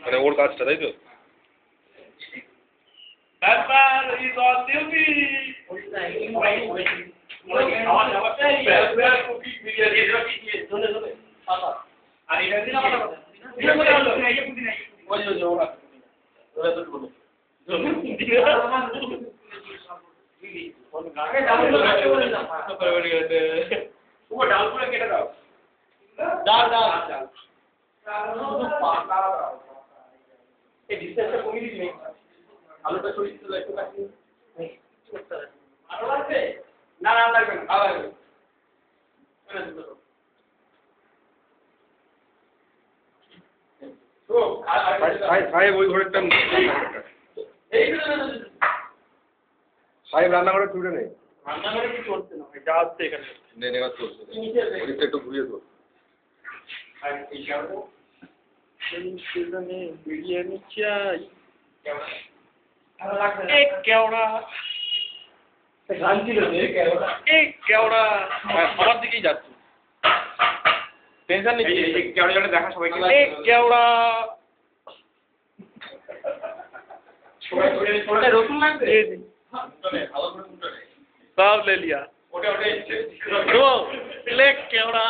মানে ওর কাজটা তাই তো ডালপুরে কেটে দাও ডাল ডাল এই ডিসটেন্সটা কমিয়ে দিবি আলুটা সরিয়ে দিলে একটু কাটি আরো লাগবে না না লাগবে না ভালো লাগবে তো সাহেব ওই ঘরেরটা সাহেব রান্নাঘরে ছুটে নেই রান্নাঘরে কিছু হচ্ছে না যা হচ্ছে এখানে নেনে চলছে ওদিকটা একটু ঘুরিয়ে তো আর এই কারণে বিরিয়ানি চাই আমার দিকেই যাচ্ছে টেনশন নেই কেওড়া দেখা সবাইকে রসুন লাগবে सब ले लिया दो ले केवड़ा